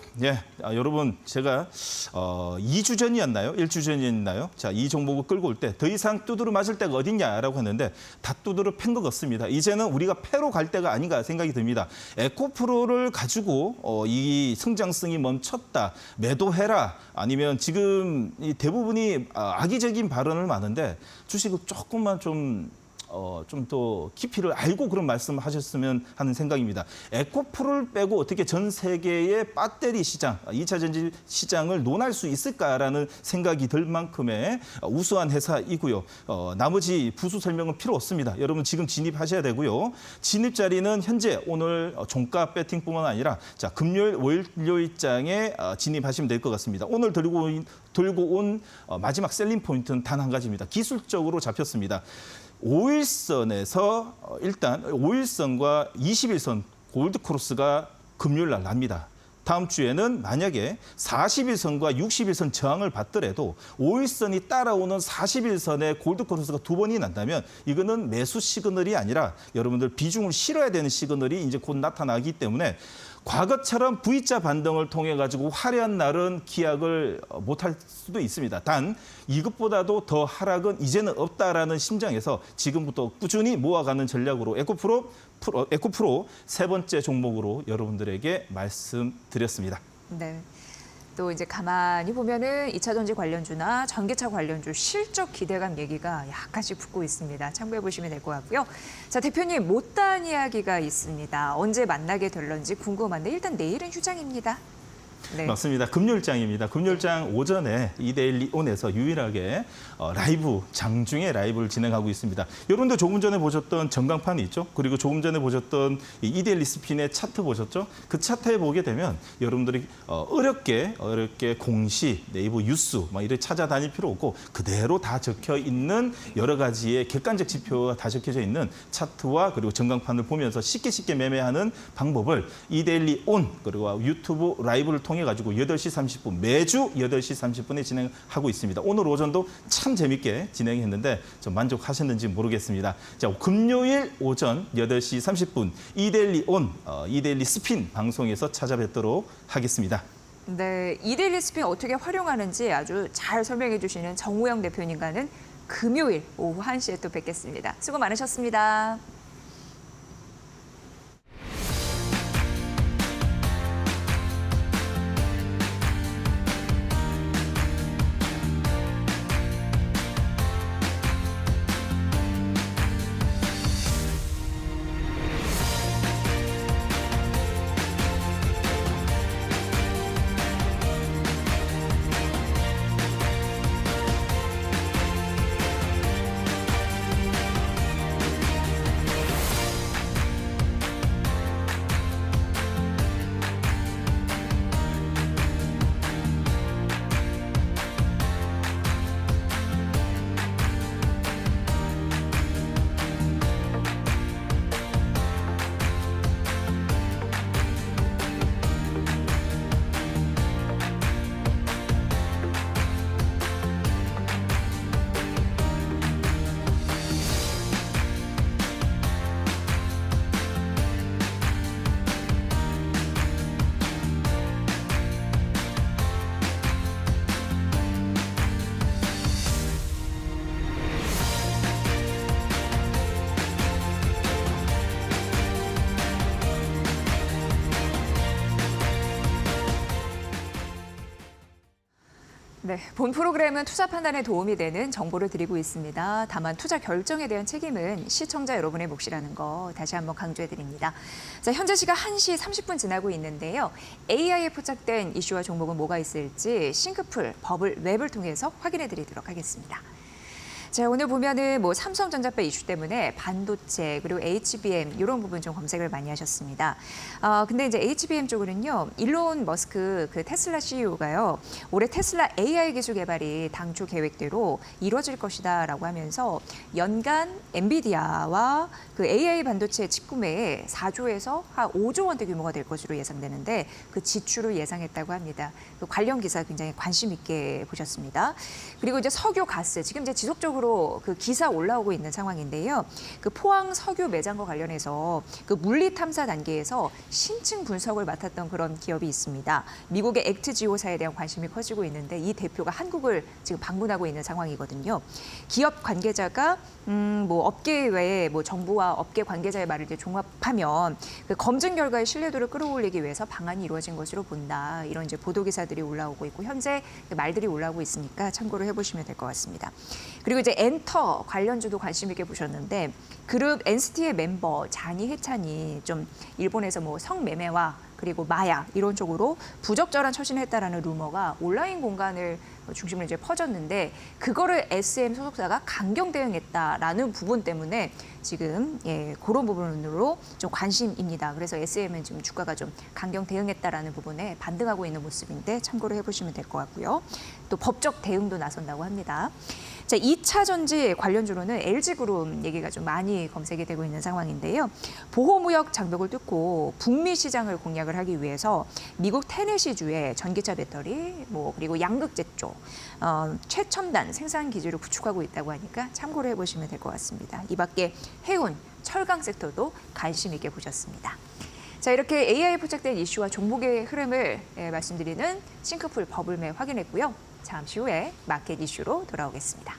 여러분 제가 2주 전이었나요? 1주 전이었나요? 자, 이 종목을 끌고 올 때 더 이상 두드러 맞을 데가 어딨냐라고 했는데 다 두드러 팬 것 같습니다. 이제는 우리가 패로 갈 때가 아닌가 생각이 듭니다. 에코프로를 가지고 이 성장성이 멈췄다, 매도해라, 아니면 지금 이 대부분이 악의적인 발언을 많은데 주식을 조금만 좀 더 깊이를 알고 그런 말씀을 하셨으면 하는 생각입니다. 에코프로를 빼고 어떻게 전 세계의 배터리 시장, 2차 전지 시장을 논할 수 있을까라는 생각이 들 만큼의 우수한 회사이고요. 나머지 부수 설명은 필요 없습니다. 여러분 지금 진입하셔야 되고요. 진입 자리는 현재 오늘 종가 배팅뿐만 아니라 자, 금요일, 월요일장에 진입하시면 될 것 같습니다. 오늘 들고 온 마지막 셀링 포인트는 단 한 가지입니다. 기술적으로 잡혔습니다. 5일선에서 일단 5일선과 21선 골드 크로스가 금요일 날 납니다. 다음 주에는 만약에 41선과 60일선 저항을 받더라도 5일선이 따라오는 41선의 골드 크로스가 2번이 난다면 이거는 매수 시그널이 아니라 여러분들 비중을 실어야 되는 시그널이 이제 곧 나타나기 때문에 과거처럼 V자 반등을 통해 가지고 화려한 날은 기약을 못할 수도 있습니다. 단 이것보다도 더 하락은 이제는 없다라는 심정에서 지금부터 꾸준히 모아가는 전략으로 에코프로 3번째 종목으로 여러분들에게 말씀드렸습니다. 네. 또 이제 가만히 보면은 2차 전지 관련주나 전기차 관련주 실적 기대감 얘기가 약간씩 붙고 있습니다. 참고해 보시면 될 것 같고요. 자, 대표님 못다한 이야기가 있습니다. 언제 만나게 될런지 궁금한데 일단 내일은 휴장입니다. 네. 맞습니다. 금요일장입니다. 금요일장 오전에 이데일리 온에서 유일하게 라이브, 장중에 라이브를 진행하고 있습니다. 여러분들 조금 전에 보셨던 전광판이 있죠? 그리고 조금 전에 보셨던 이데일리 스핀의 차트 보셨죠? 그 차트에 보게 되면 여러분들이 어렵게 공시, 네이버 뉴스 막 이렇게 찾아다닐 필요 없고 그대로 다 적혀 있는 여러 가지의 객관적 지표가 다 적혀져 있는 차트와 그리고 전광판을 보면서 쉽게 매매하는 방법을 이데일리 온 그리고 유튜브 라이브를 통해 가지고 8시 30분 매주 8시 30분에 진행하고 있습니다. 오늘 오전도 참 재밌게 진행했는데 좀 만족하셨는지 모르겠습니다. 자, 금요일 오전 8시 30분 이데일리 온, 이데일리 스핀 방송에서 찾아뵙도록 하겠습니다. 네, 이데일리 스핀 어떻게 활용하는지 아주 잘 설명해 주시는 정우영 대표님과는 금요일 오후 1시에 또 뵙겠습니다. 수고 많으셨습니다. 네, 본 프로그램은 투자 판단에 도움이 되는 정보를 드리고 있습니다. 다만 투자 결정에 대한 책임은 시청자 여러분의 몫이라는 거 다시 한번 강조해 드립니다. 자, 현재 시각 1시 30분 지나고 있는데요. AI에 포착된 이슈와 종목은 뭐가 있을지 싱크풀 버블 웹을 통해서 확인해 드리도록 하겠습니다. 자, 오늘 보면은 뭐 삼성전자배 이슈 때문에 반도체 그리고 HBM 이런 부분 좀 검색을 많이 하셨습니다. 근데 이제 HBM 쪽으로는요, 일론 머스크 그 테슬라 CEO가요, 올해 테슬라 AI 기술 개발이 당초 계획대로 이루어질 것이다라고 하면서 연간 엔비디아와 그 AI 반도체 칩 구매에 4조에서 한 5조 원대 규모가 될 것으로 예상되는데 그 지출을 예상했다고 합니다. 그 관련 기사 굉장히 관심 있게 보셨습니다. 그리고 이제 석유 가스 지금 이제 지속적으로 그 기사 올라오고 있는 상황인데요. 그 포항 석유 매장과 관련해서 그 물리 탐사 단계에서 신층 분석을 맡았던 그런 기업이 있습니다. 미국의 액트지오사에 대한 관심이 커지고 있는데 이 대표가 한국을 지금 방문하고 있는 상황이거든요. 기업 관계자가 뭐 업계 외에 뭐 정부와 업계 관계자의 말을 이제 종합하면 그 검증 결과의 신뢰도를 끌어올리기 위해서 방안이 이루어진 것으로 본다. 이런 이제 보도 기사들이 올라오고 있고 현재 말들이 올라오고 있으니까 참고를 해보시면 될 것 같습니다. 그리고 이제 엔터 관련주도 관심 있게 보셨는데 그룹 NCT의 멤버 잔이 해찬이 좀 일본에서 뭐 성매매와 그리고 마약 이런 쪽으로 부적절한 처신을 했다라는 루머가 온라인 공간을 중심으로 이제 퍼졌는데 그거를 SM 소속사가 강경 대응했다라는 부분 때문에 지금 그런 부분으로 좀 관심입니다. 그래서 SM은 지금 주가가 좀 강경 대응했다라는 부분에 반등하고 있는 모습인데 참고를 해보시면 될 것 같고요. 또 법적 대응도 나선다고 합니다. 자, 2차 전지 관련주로는 LG그룹 얘기가 좀 많이 검색이 되고 있는 상황인데요. 보호무역 장벽을 뚫고 북미 시장을 공략을 하기 위해서 미국 테네시주의 전기차 배터리, 뭐 그리고 양극재 쪽 최첨단 생산 기지를 구축하고 있다고 하니까 참고를 해보시면 될 것 같습니다. 이 밖에 해운, 철강 섹터도 관심 있게 보셨습니다. 자, 이렇게 AI 포착된 이슈와 종목의 흐름을 말씀드리는 싱크풀 버블맵 확인했고요. 잠시 후에 마켓 이슈로 돌아오겠습니다.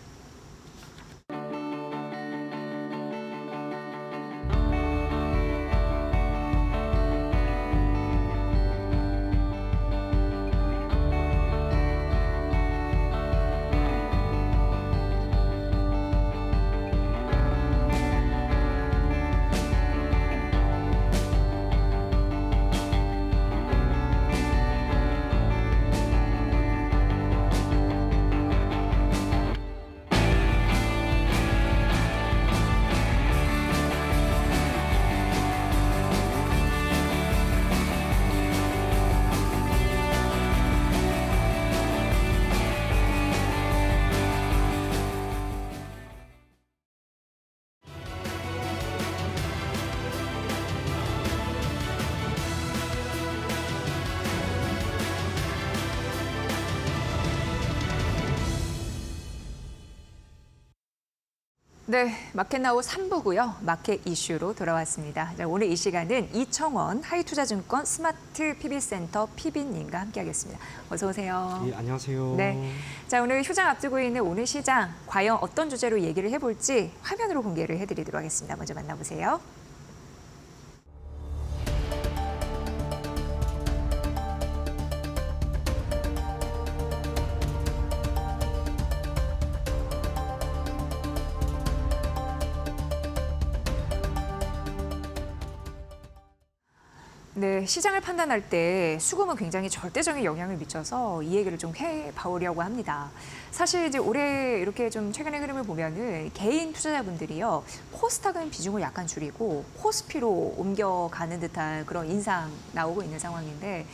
네, 마켓나우 3부고요. 마켓 이슈로 돌아왔습니다. 자, 오늘 이 시간은 이청원 하이투자증권 스마트 PB센터 PB님과 함께하겠습니다. 어서 오세요. 예, 안녕하세요. 네, 자, 오늘 휴장 앞두고 있는 오늘 시장 과연 어떤 주제로 얘기를 해볼지 화면으로 공개를 해드리도록 하겠습니다. 먼저 만나보세요. 네, 시장을 판단할 때 수급은 굉장히 절대적인 영향을 미쳐서 이 얘기를 좀 해봐오려고 합니다. 사실 이제 올해 이렇게 좀 최근의 흐름을 보면은 개인 투자자분들이요, 코스닥은 비중을 약간 줄이고 코스피로 옮겨가는 듯한 그런 인상 나오고 있는 상황인데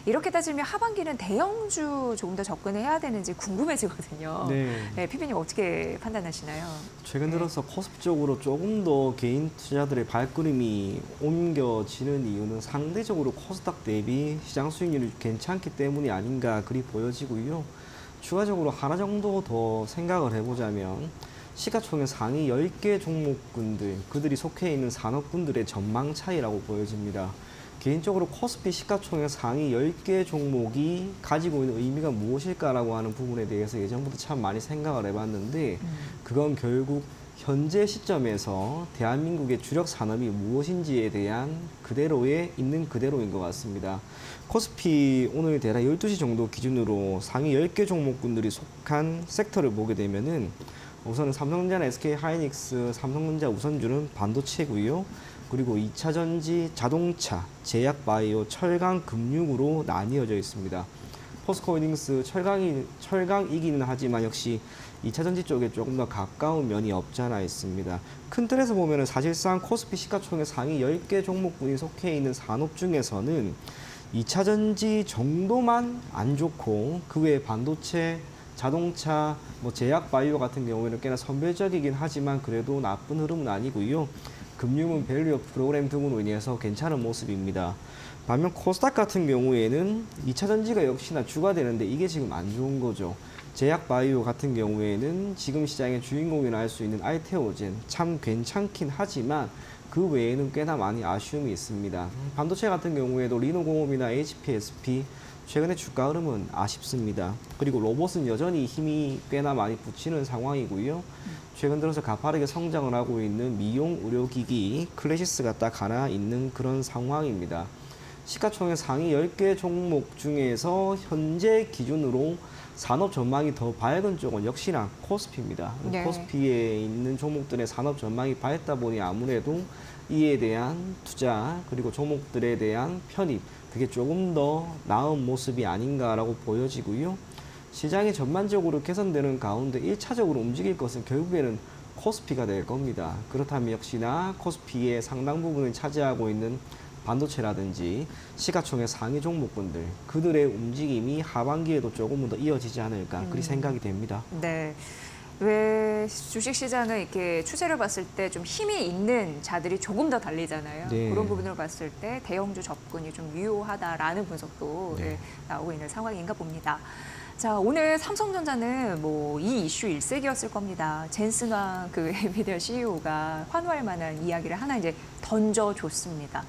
이렇게 따지면 하반기는 대형주 조금 더 접근을 해야 되는지 궁금해지거든요. 네. 피비님 어떻게 판단하시나요? 최근 들어서 코스피 쪽으로 조금 더 개인 투자들의 발걸음이 옮겨지는 이유는 상대적으로 코스닥 대비 시장 수익률이 괜찮기 때문이 아닌가 그리 보여지고요. 추가적으로 하나 정도 더 생각을 해보자면 시가총액 상위 10개 종목군들, 그들이 속해 있는 산업군들의 전망 차이라고 보여집니다. 개인적으로 코스피 시가총액 상위 10개 종목이 가지고 있는 의미가 무엇일까라고 하는 부분에 대해서 예전부터 참 많이 생각을 해봤는데 그건 결국 현재 시점에서 대한민국의 주력 산업이 무엇인지에 대한 있는 그대로인 것 같습니다. 코스피 오늘 대략 12시 정도 기준으로 상위 10개 종목군들이 속한 섹터를 보게 되면은 우선은 삼성전자나 SK하이닉스, 삼성전자 우선주는 반도체고요. 그리고 2차 전지, 자동차, 제약바이오, 철강, 금융으로 나뉘어져 있습니다. 포스코홀딩스 철강이기는 하지만 역시 2차 전지 쪽에 조금 더 가까운 면이 없지 않아 있습니다. 큰 틀에서 보면 사실상 코스피 시가총액 상위 10개 종목군이 속해 있는 산업 중에서는 2차 전지 정도만 안 좋고 그 외에 반도체, 자동차, 제약 바이오 같은 경우에는 꽤나 선별적이긴 하지만 그래도 나쁜 흐름은 아니고요. 금융은 밸류업 프로그램 등으로 인해서 괜찮은 모습입니다. 반면 코스닥 같은 경우에는 2차 전지가 역시나 주가 되는데 이게 지금 안 좋은 거죠. 제약 바이오 같은 경우에는 지금 시장의 주인공이라 할 수 있는 알테오젠 참 괜찮긴 하지만 그 외에는 꽤나 많이 아쉬움이 있습니다. 반도체 같은 경우에도 리노공업이나 HPSP 최근에 주가 흐름은 아쉽습니다. 그리고 로봇은 여전히 힘이 꽤나 많이 붙이는 상황이고요. 최근 들어서 가파르게 성장을 하고 있는 미용 의료기기 클래시스가 딱 하나 있는 그런 상황입니다. 시가총액 상위 10개 종목 중에서 현재 기준으로 산업 전망이 더 밝은 쪽은 역시나 코스피입니다. 네. 코스피에 있는 종목들의 산업 전망이 밝다 보니 아무래도 이에 대한 투자 그리고 종목들에 대한 편입 그게 조금 더 나은 모습이 아닌가라고 보여지고요. 시장이 전반적으로 개선되는 가운데 1차적으로 움직일 것은 결국에는 코스피가 될 겁니다. 그렇다면 역시나 코스피의 상당 부분을 차지하고 있는 반도체라든지 시가총액 상위 종목군들 그들의 움직임이 하반기에도 조금 더 이어지지 않을까 그리 생각이 됩니다. 네. 왜 주식시장을 이렇게 추세를 봤을 때 좀 힘이 있는 자들이 조금 더 달리잖아요. 네. 그런 부분을 봤을 때 대형주 접근이 좀 유효하다라는 분석도 네. 나오고 있는 상황인가 봅니다. 자, 오늘 삼성전자는 이 이슈 일색이었을 겁니다. 젠슨 왕 엔비디아 CEO가 환호할 만한 이야기를 하나 이제 던져줬습니다.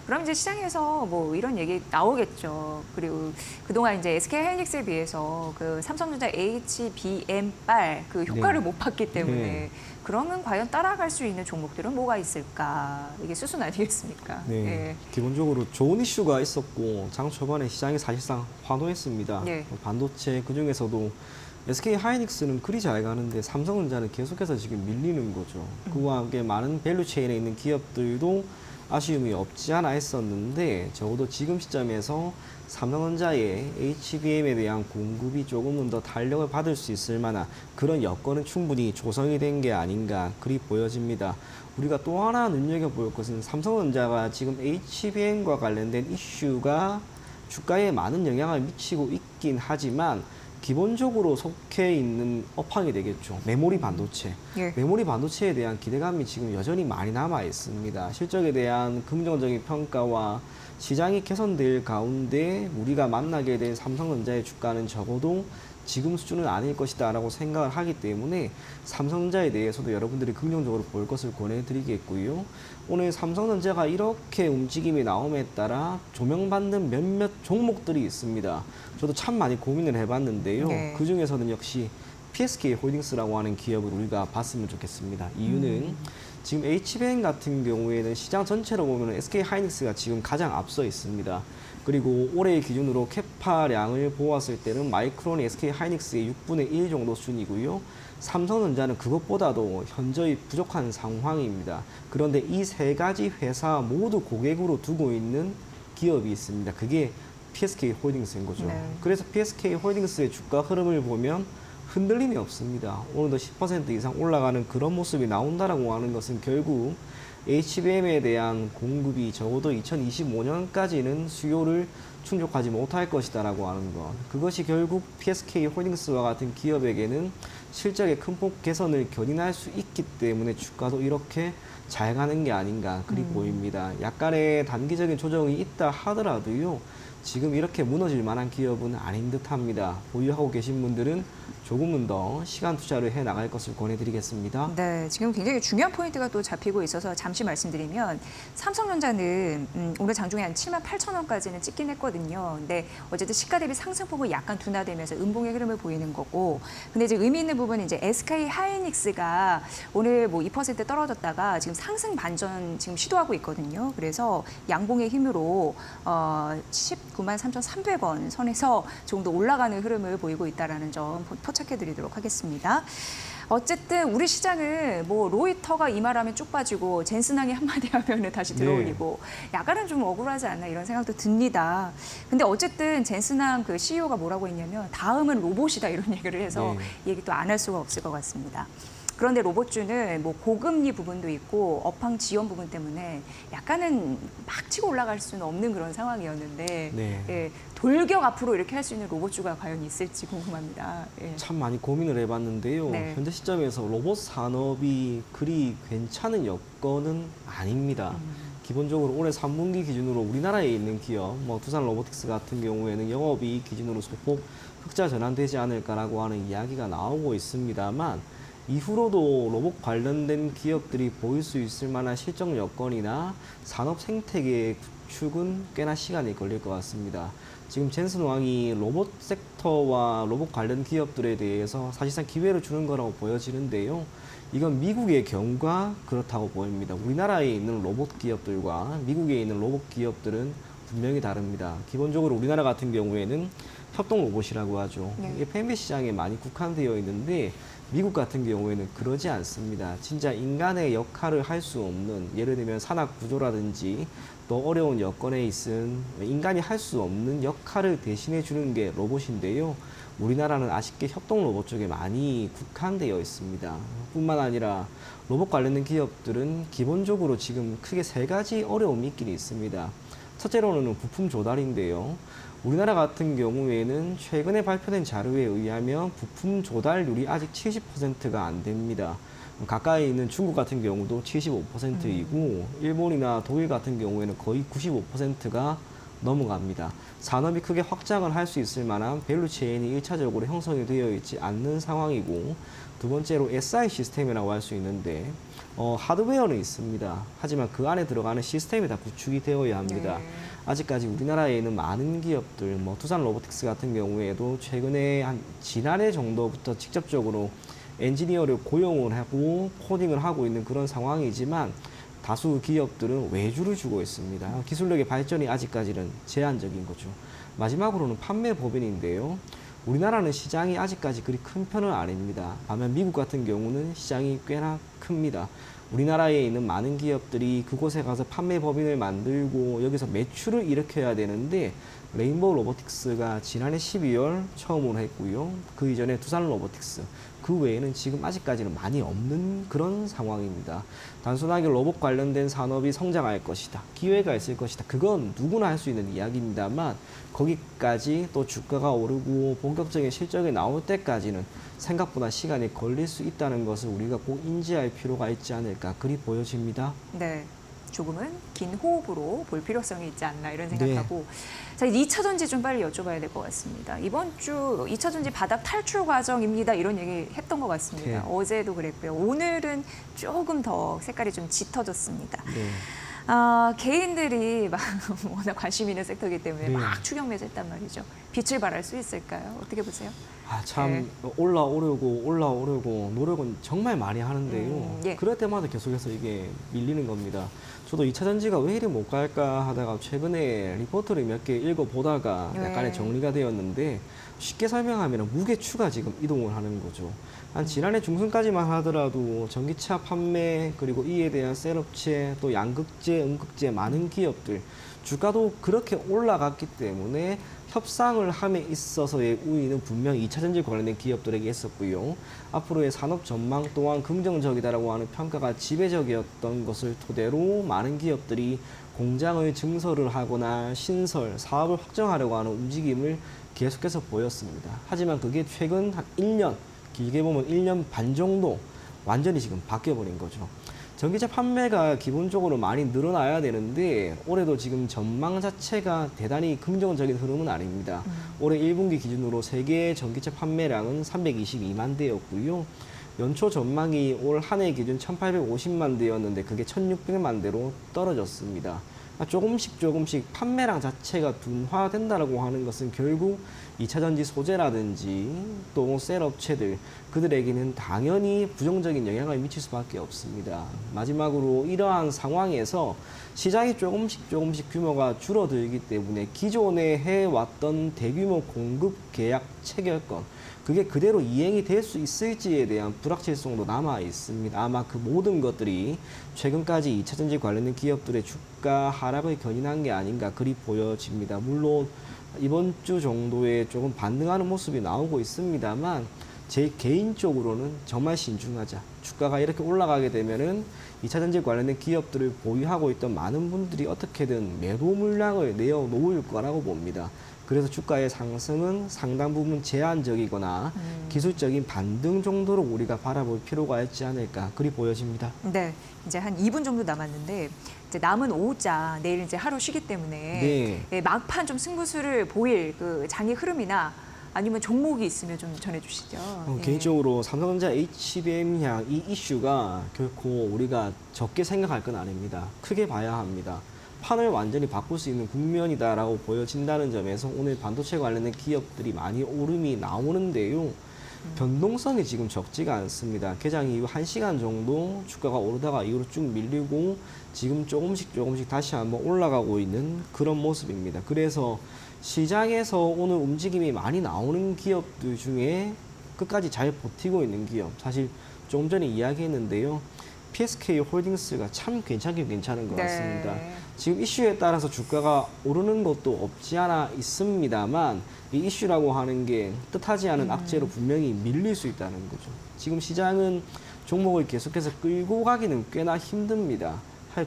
그럼 이제 시장에서 이런 얘기 나오겠죠. 그리고 그동안 이제 SK하이닉스에 비해서 삼성전자 HBM 빨 효과를 못 봤기 때문에 네. 그러면 과연 따라갈 수 있는 종목들은 뭐가 있을까? 이게 수순 아니겠습니까? 네. 예. 기본적으로 좋은 이슈가 있었고 장 초반에 시장이 사실상 환호했습니다. 네. 반도체 그중에서도 SK하이닉스는 그리 잘 가는데 삼성전자는 계속해서 지금 밀리는 거죠. 그와 함께 많은 밸류 체인에 있는 기업들도 아쉬움이 없지 않아 했었는데 적어도 지금 시점에서 삼성전자의 HBM에 대한 공급이 조금은 더 탄력을 받을 수 있을 만한 그런 여건은 충분히 조성이 된 게 아닌가 그리 보여집니다. 우리가 또 하나 눈여겨볼 것은 삼성전자가 지금 HBM과 관련된 이슈가 주가에 많은 영향을 미치고 있긴 하지만 기본적으로 속해 있는 업황이 되겠죠. 메모리 반도체. 예. 메모리 반도체에 대한 기대감이 지금 여전히 많이 남아 있습니다. 실적에 대한 긍정적인 평가와 시장이 개선될 가운데 우리가 만나게 될 삼성전자의 주가는 적어도 지금 수준은 아닐 것이다 라고 생각을 하기 때문에 삼성전자에 대해서도 여러분들이 긍정적으로 볼 것을 권해드리겠고요. 오늘 삼성전자가 이렇게 움직임이 나옴에 따라 조명받는 몇몇 종목들이 있습니다. 저도 참 많이 고민을 해봤는데요. 네. 그 중에서는 역시 PSK 홀딩스라고 하는 기업을 우리가 봤으면 좋겠습니다. 이유는 지금 HBM 같은 경우에는 시장 전체로 보면 SK하이닉스가 지금 가장 앞서 있습니다. 그리고 올해 기준으로 캐파량을 보았을 때는 마이크론이 SK하이닉스의 6분의 1 정도 수준이고요. 삼성전자는 그것보다도 현저히 부족한 상황입니다. 그런데 이 세 가지 회사 모두 고객으로 두고 있는 기업이 있습니다. 그게 PSK 홀딩스인 거죠. 네. 그래서 PSK 홀딩스의 주가 흐름을 보면 흔들림이 없습니다. 오늘도 10% 이상 올라가는 그런 모습이 나온다라고 하는 것은 결국 HBM에 대한 공급이 적어도 2025년까지는 수요를 충족하지 못할 것이다라고 하는 것. 그것이 결국 PSK 홀딩스와 같은 기업에게는 실적의 큰 폭 개선을 견인할 수 있기 때문에 주가도 이렇게 잘 가는 게 아닌가 그리 보입니다. 약간의 단기적인 조정이 있다 하더라도요. 지금 이렇게 무너질 만한 기업은 아닌 듯합니다. 보유하고 계신 분들은 조금은 더 시간 투자를 해 나갈 것을 권해드리겠습니다. 네, 지금 굉장히 중요한 포인트가 또 잡히고 있어서 잠시 말씀드리면 삼성전자는 오늘 장중에 한 7만 8천 원까지는 찍긴 했거든요. 근데 어쨌든 시가 대비 상승폭은 약간 둔화되면서 음봉의 흐름을 보이는 거고, 근데 이제 의미 있는 부분은 이제 SK 하이닉스가 오늘 뭐 2% 떨어졌다가 지금 상승 반전 지금 시도하고 있거든요. 그래서 양봉의 힘으로 19만 3,300원 선에서 조금 더 올라가는 흐름을 보이고 있다라는 점 포착해드리도록 하겠습니다. 어쨌든 우리 시장은 뭐 로이터가 이 말하면 쭉 빠지고 젠슨항이 한마디 하면은 다시 들어올리고 약간은 좀 억울하지 않나 이런 생각도 듭니다. 근데 어쨌든 젠슨항 그 CEO가 뭐라고 했냐면 다음은 로봇이다 이런 얘기를 해서 이 얘기 또 안 할 수가 없을 것 같습니다. 그런데 로봇주는 뭐 고금리 부분도 있고 업황 지원 부분 때문에 약간은 막 치고 올라갈 수는 없는 그런 상황이었는데 예, 돌격 앞으로 이렇게 할 수 있는 로봇주가 과연 있을지 궁금합니다. 예. 참 많이 고민을 해봤는데요. 네. 현재 시점에서 로봇 산업이 그리 괜찮은 여건은 아닙니다. 기본적으로 올해 3분기 기준으로 우리나라에 있는 기업, 뭐 두산 로보틱스 같은 경우에는 영업이익 기준으로 소폭 흑자 전환되지 않을까라고 하는 이야기가 나오고 있습니다만 이후로도 로봇 관련된 기업들이 보일 수 있을 만한 실적 여건이나 산업 생태계의 구축은 꽤나 시간이 걸릴 것 같습니다. 지금 젠슨왕이 로봇 섹터와 로봇 관련 기업들에 대해서 사실상 기회를 주는 거라고 보여지는데요. 이건 미국의 경우가 그렇다고 보입니다. 우리나라에 있는 로봇 기업들과 미국에 있는 로봇 기업들은 분명히 다릅니다. 기본적으로 우리나라 같은 경우에는 협동 로봇이라고 하죠. 이게 팬비 시장에 많이 국한되어 있는데 미국 같은 경우에는 그러지 않습니다. 진짜 인간의 역할을 할 수 없는, 예를 들면 산업 구조라든지 또 어려운 여건에 있은 인간이 할 수 없는 역할을 대신해 주는 게 로봇인데요. 우리나라는 아쉽게 협동 로봇 쪽에 많이 국한되어 있습니다. 뿐만 아니라 로봇 관련된 기업들은 기본적으로 지금 크게 세 가지 어려움이 있긴 있습니다. 첫째로는 부품 조달인데요. 우리나라 같은 경우에는 최근에 발표된 자료에 의하면 부품 조달률이 아직 70%가 안 됩니다. 가까이 있는 중국 같은 경우도 75%이고 일본이나 독일 같은 경우에는 거의 95%가 넘어갑니다. 산업이 크게 확장을 할 수 있을 만한 밸류 체인이 1차적으로 형성이 되어 있지 않는 상황이고, 두 번째로 SI 시스템이라고 할 수 있는데 하드웨어는 있습니다. 하지만 그 안에 들어가는 시스템이 다 구축이 되어야 합니다. 아직까지 우리나라에 있는 많은 기업들, 뭐 두산 로보틱스 같은 경우에도 최근에 한 지난해 정도부터 직접적으로 엔지니어를 고용을 하고 코딩을 하고 있는 그런 상황이지만 다수 기업들은 외주를 주고 있습니다. 기술력의 발전이 아직까지는 제한적인 거죠. 마지막으로는 판매 법인인데요. 우리나라는 시장이 아직까지 그리 큰 편은 아닙니다. 반면 미국 같은 경우는 시장이 꽤나 큽니다. 우리나라에 있는 많은 기업들이 그곳에 가서 판매 법인을 만들고 여기서 매출을 일으켜야 되는데 레인보우 로보틱스가 지난해 12월 처음으로 했고요. 그 이전에 두산 로보틱스, 그 외에는 지금 아직까지는 많이 없는 그런 상황입니다. 단순하게 로봇 관련된 산업이 성장할 것이다, 기회가 있을 것이다, 그건 누구나 할 수 있는 이야기입니다만 거기까지 또 주가가 오르고 본격적인 실적이 나올 때까지는 생각보다 시간이 걸릴 수 있다는 것을 우리가 꼭 인지할 필요가 있지 않을까, 그리 보여집니다. 네. 조금은 긴 호흡으로 볼 필요성이 있지 않나 이런 생각하고 자, 2차 전지 좀 빨리 여쭤봐야 될 것 같습니다. 이번 주 2차 전지 바닥 탈출 과정입니다. 이런 얘기 했던 것 같습니다. 어제도 그랬고요. 오늘은 조금 더 색깔이 좀 짙어졌습니다. 개인들이 막 워낙 관심 있는 섹터이기 때문에 막 추격 매수했단 말이죠. 빛을 발할 수 있을까요? 어떻게 보세요? 참 올라오려고 노력은 정말 많이 하는데요. 그럴 때마다 계속해서 이게 밀리는 겁니다. 저도 2차 전지가 왜 이리 못 갈까 하다가 최근에 리포트를 몇 개 읽어보다가 약간의 정리가 되었는데, 쉽게 설명하면 무게추가 지금 이동을 하는 거죠. 한 지난해 중순까지만 하더라도 전기차 판매, 그리고 이에 대한 셀업체, 또 양극재, 음극재 많은 기업들 주가도 그렇게 올라갔기 때문에 협상을 함에 있어서의 우위는 분명히 2차 전지 관련된 기업들에게 있었고요. 앞으로의 산업 전망 또한 긍정적이다라고 하는 평가가 지배적이었던 것을 토대로 많은 기업들이 공장을 증설을 하거나 신설, 사업을 확정하려고 하는 움직임을 계속해서 보였습니다. 하지만 그게 최근 한 1년, 길게 보면 1년 반 정도 완전히 지금 바뀌어버린 거죠. 전기차 판매가 기본적으로 많이 늘어나야 되는데 올해도 지금 전망 자체가 대단히 긍정적인 흐름은 아닙니다. 올해 1분기 기준으로 세계 전기차 판매량은 322만 대였고요. 연초 전망이 올 한 해 기준 1,850만 대였는데 그게 1,600만 대로 떨어졌습니다. 조금씩 판매량 자체가 둔화된다라고 하는 것은 결국 2차 전지 소재라든지 또 셀 업체들 그들에게는 당연히 부정적인 영향을 미칠 수밖에 없습니다. 마지막으로 이러한 상황에서 시장이 조금씩 규모가 줄어들기 때문에 기존에 해왔던 대규모 공급 계약 체결권 그게 그대로 이행이 될 수 있을지에 대한 불확실성도 남아 있습니다. 아마 그 모든 것들이 최근까지 2차 전지 관련된 기업들의 주가 하락을 견인한 게 아닌가 그리 보여집니다. 물론 이번 주 정도에 조금 반등하는 모습이 나오고 있습니다만 제 개인적으로는 정말 신중하자. 주가가 이렇게 올라가게 되면은 2차 전지 관련된 기업들을 보유하고 있던 많은 분들이 어떻게든 매도 물량을 내어놓을 거라고 봅니다. 그래서 주가의 상승은 상당 부분 제한적이거나 기술적인 반등 정도로 우리가 바라볼 필요가 있지 않을까 그리 보여집니다. 네, 이제 한 2분 정도 남았는데 이제 남은 오후자 내일 이제 하루 쉬기 때문에 네. 예, 막판 좀 승부수를 보일 그 장의 흐름이나 아니면 종목이 있으면 좀 전해주시죠. 예. 개인적으로 삼성전자 HBM향 이 이슈가 결코 우리가 적게 생각할 건 아닙니다. 크게 봐야 합니다. 판을 완전히 바꿀 수 있는 국면이다라고 보여진다는 점에서 오늘 반도체 관련된 기업들이 많이 오름이 나오는데요. 변동성이 지금 적지가 않습니다. 개장 이후 1시간 정도 주가가 오르다가 이후로 쭉 밀리고 지금 조금씩 다시 한번 올라가고 있는 그런 모습입니다. 그래서 시장에서 오늘 움직임이 많이 나오는 기업들 중에 끝까지 잘 버티고 있는 기업 사실 조금 전에 이야기했는데요. PSK 홀딩스가 참 괜찮은 것 같습니다. 네. 지금 이슈에 따라서 주가가 오르는 것도 없지 않아 있습니다만 이 이슈라고 하는 게 뜻하지 않은 악재로 분명히 밀릴 수 있다는 거죠. 지금 시장은 종목을 계속해서 끌고 가기는 꽤나 힘듭니다.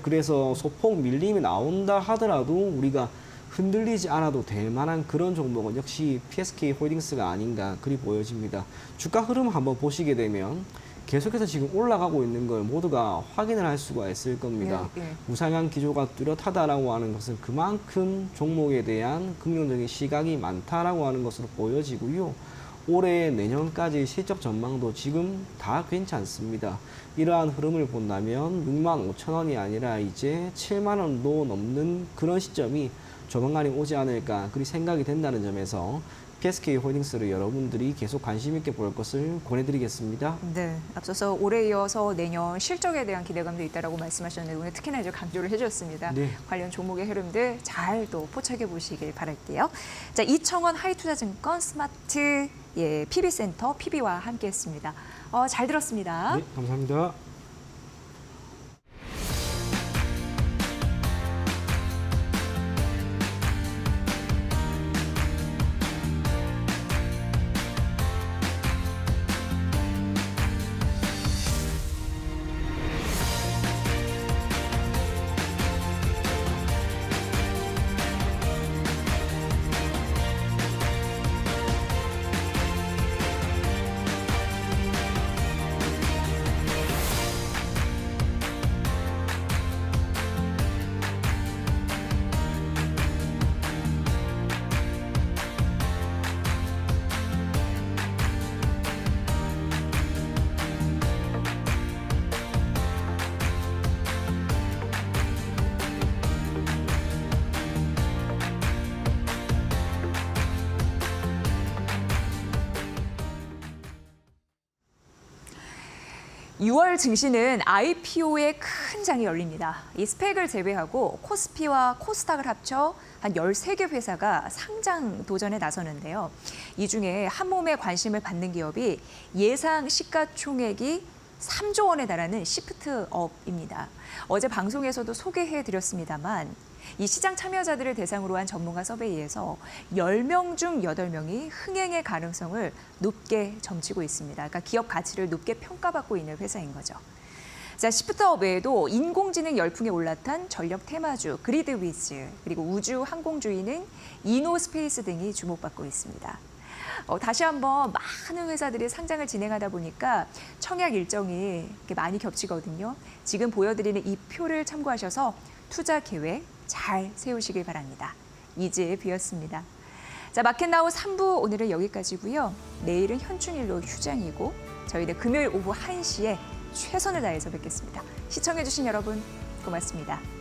그래서 소폭 밀림이 나온다 하더라도 우리가 흔들리지 않아도 될 만한 그런 종목은 역시 PSK 홀딩스가 아닌가 그리 보여집니다. 주가 흐름 한번 보시게 되면 계속해서 지금 올라가고 있는 걸 모두가 확인을 할 수가 있을 겁니다. 예, 예. 우상향 기조가 뚜렷하다라고 하는 것은 그만큼 종목에 대한 긍정적인 시각이 많다라고 하는 것으로 보여지고요. 올해 내년까지 실적 전망도 지금 다 괜찮습니다. 이러한 흐름을 본다면 65,000원이 아니라 이제 7만 원도 넘는 그런 시점이 조만간에 오지 않을까 그리 생각이 된다는 점에서 PSK 홀딩스를 여러분들이 계속 관심 있게 볼 것을 권해드리겠습니다. 네, 앞서서 올해 이어서 내년 실적에 대한 기대감도 있다라고 말씀하셨는데 오늘 특히나 이제 강조를 해주셨습니다. 네. 관련 종목의 흐름들 잘 또 포착해 보시길 바랄게요. 자, 이청원 하이투자증권 스마트 PB센터 PB와 함께했습니다. 잘 들었습니다. 네, 감사합니다. (6월) 증시는 IPO의 큰 장이 열립니다. 이 스펙을 제외하고 코스피와 코스닥을 합쳐 한 13개 회사가 상장 도전에 나서는데요. 이 중에 한 몸에 관심을 받는 기업이 예상 시가총액이 3조 원에 달하는 시프트업입니다. 어제 방송에서도 소개해드렸습니다만 이 시장 참여자들을 대상으로 한 전문가 서베이에서 10명 중 8명이 흥행의 가능성을 높게 점치고 있습니다. 그러니까 기업 가치를 높게 평가받고 있는 회사인 거죠. 자, 시프트업 외에도 인공지능 열풍에 올라탄 전력 테마주 그리드위즈, 그리고 우주 항공주의는 이노스페이스 등이 주목받고 있습니다. 다시 한번 많은 회사들이 상장을 진행하다 보니까 청약 일정이 이렇게 많이 겹치거든요. 지금 보여드리는 이 표를 참고하셔서 투자 계획 잘 세우시길 바랍니다. 이지혜 뷰였습니다. 자, 마켓나우 3부 오늘은 여기까지고요. 내일은 현충일로 휴장이고 저희는 금요일 오후 1시에 최선을 다해서 뵙겠습니다. 시청해주신 여러분 고맙습니다.